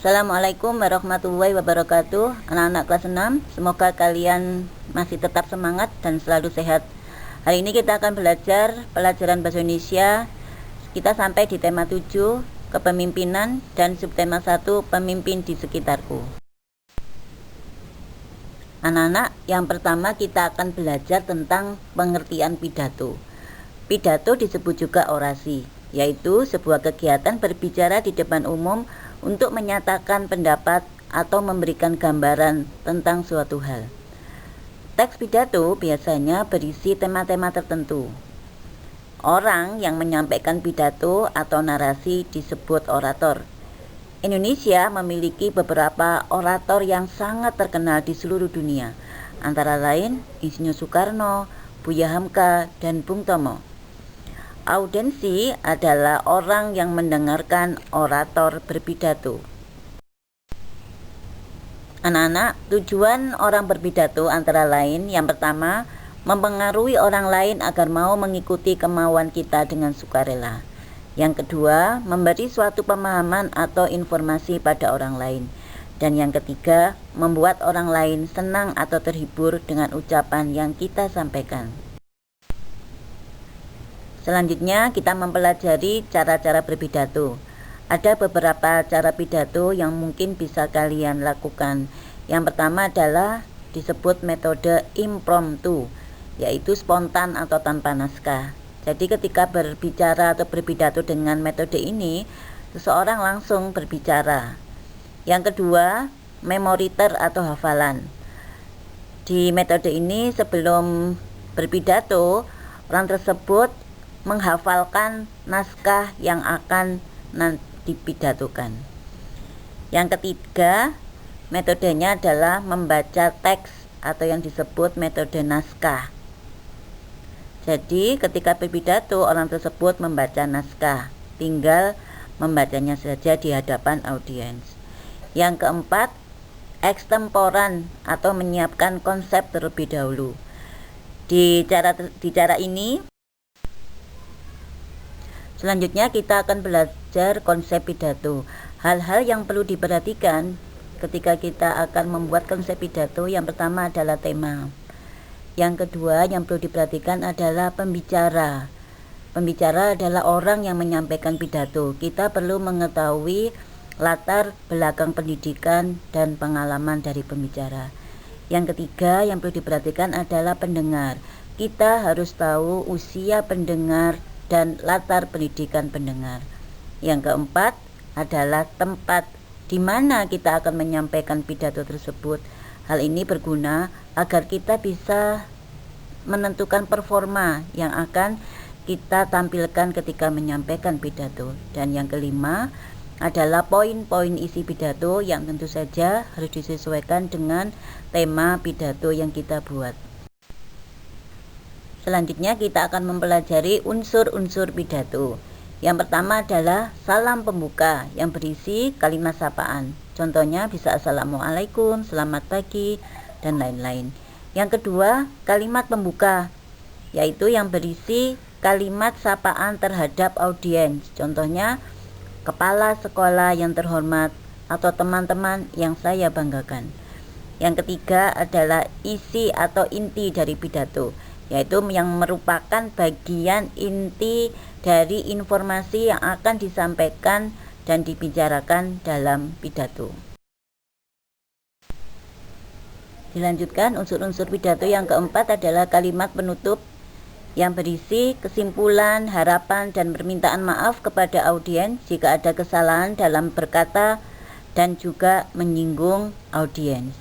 Assalamualaikum warahmatullahi wabarakatuh. Anak-anak kelas 6, semoga kalian masih tetap semangat dan selalu sehat. Hari ini kita akan belajar pelajaran bahasa Indonesia. Kita sampai di tema 7, kepemimpinan, dan subtema 1, pemimpin di sekitarku. Anak-anak, yang pertama kita akan belajar tentang pengertian pidato. Pidato disebut juga orasi, yaitu sebuah kegiatan berbicara di depan umum untuk menyatakan pendapat atau memberikan gambaran tentang suatu hal. Teks pidato biasanya berisi tema-tema tertentu. Orang yang menyampaikan pidato atau narasi disebut orator. Indonesia memiliki beberapa orator yang sangat terkenal di seluruh dunia, antara lain Insinyur Soekarno, Buya Hamka, dan Bung Tomo. Audiensi adalah orang yang mendengarkan orator berpidato. Anak-anak, tujuan orang berpidato antara lain, yang pertama, mempengaruhi orang lain agar mau mengikuti kemauan kita dengan sukarela. Yang kedua, memberi suatu pemahaman atau informasi pada orang lain. Dan yang ketiga, membuat orang lain senang atau terhibur dengan ucapan yang kita sampaikan. Selanjutnya kita mempelajari cara-cara berpidato. Ada beberapa cara pidato yang mungkin bisa kalian lakukan. Yang pertama adalah disebut metode impromptu, yaitu spontan atau tanpa naskah. Jadi ketika berbicara atau berpidato dengan metode ini, seseorang langsung berbicara. Yang kedua, memoriter atau hafalan. Di metode ini sebelum berpidato, orang tersebut menghafalkan naskah yang akan dipidatokan. Yang ketiga, metodenya adalah membaca teks atau yang disebut metode naskah. Jadi ketika berpidato, orang tersebut membaca naskah, tinggal membacanya saja di hadapan audiens. Yang keempat, ekstemporan atau menyiapkan konsep terlebih dahulu. Di cara ini, selanjutnya kita akan belajar konsep pidato. Hal-hal yang perlu diperhatikan ketika kita akan membuat konsep pidato, yang pertama adalah tema. Yang kedua yang perlu diperhatikan adalah pembicara. Pembicara adalah orang yang menyampaikan pidato. Kita perlu mengetahui latar belakang pendidikan dan pengalaman dari pembicara. Yang ketiga yang perlu diperhatikan adalah pendengar. Kita harus tahu usia pendengar dan latar pendidikan pendengar. Yang keempat adalah tempat di mana kita akan menyampaikan pidato tersebut. Hal ini berguna agar kita bisa menentukan performa yang akan kita tampilkan ketika menyampaikan pidato. Dan yang kelima adalah poin-poin isi pidato yang tentu saja harus disesuaikan dengan tema pidato yang kita buat. Selanjutnya kita akan mempelajari unsur-unsur pidato. Yang pertama adalah salam pembuka yang berisi kalimat sapaan. Contohnya bisa Assalamualaikum, selamat pagi, dan lain-lain. Yang kedua, kalimat pembuka, yaitu yang berisi kalimat sapaan terhadap audiens. Contohnya, kepala sekolah yang terhormat atau teman-teman yang saya banggakan. Yang ketiga adalah isi atau inti dari pidato, yaitu yang merupakan bagian inti dari informasi yang akan disampaikan dan dibicarakan dalam pidato. Dilanjutkan, unsur-unsur pidato yang keempat adalah kalimat penutup yang berisi kesimpulan, harapan, dan permintaan maaf kepada audiens jika ada kesalahan dalam berkata dan juga menyinggung audiens.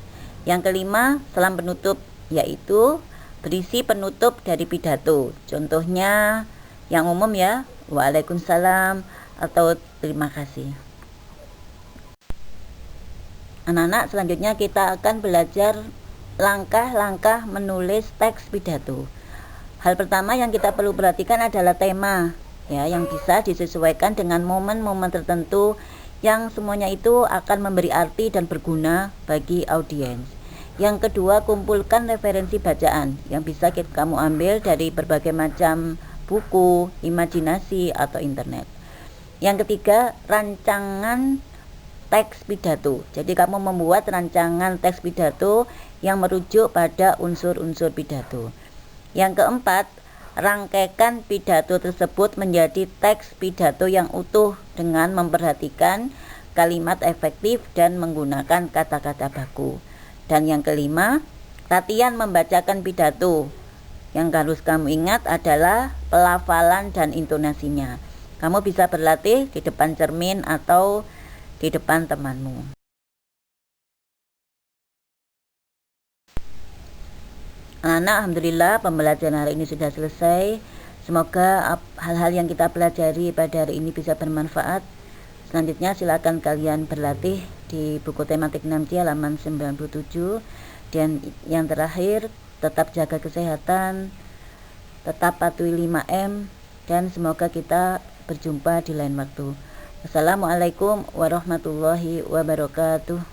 Yang kelima, salam penutup, yaitu berisi penutup dari pidato. Contohnya yang umum ya, Waalaikumsalam atau terima kasih. Anak-anak, selanjutnya kita akan belajar langkah-langkah menulis teks pidato. Hal pertama yang kita perlu perhatikan adalah tema, ya, yang bisa disesuaikan dengan momen-momen tertentu yang semuanya itu akan memberi arti dan berguna bagi audiens. Yang kedua, kumpulkan referensi bacaan yang bisa kamu ambil dari berbagai macam buku, imajinasi, atau internet. Yang ketiga, rancangan teks pidato. Jadi kamu membuat rancangan teks pidato yang merujuk pada unsur-unsur pidato. Yang keempat, rangkaikan pidato tersebut menjadi teks pidato yang utuh dengan memperhatikan kalimat efektif dan menggunakan kata-kata baku. Dan yang kelima, latihan membacakan pidato. Yang harus kamu ingat adalah pelafalan dan intonasinya. Kamu bisa berlatih di depan cermin atau di depan temanmu. Anak, alhamdulillah pembelajaran hari ini sudah selesai. Semoga hal-hal yang kita pelajari pada hari ini bisa bermanfaat. Selanjutnya silakan kalian berlatih di buku tematik 6C halaman 97. Dan yang terakhir, tetap jaga kesehatan, tetap patuhi 5M, dan semoga kita berjumpa di lain waktu. Wassalamualaikum warahmatullahi wabarakatuh.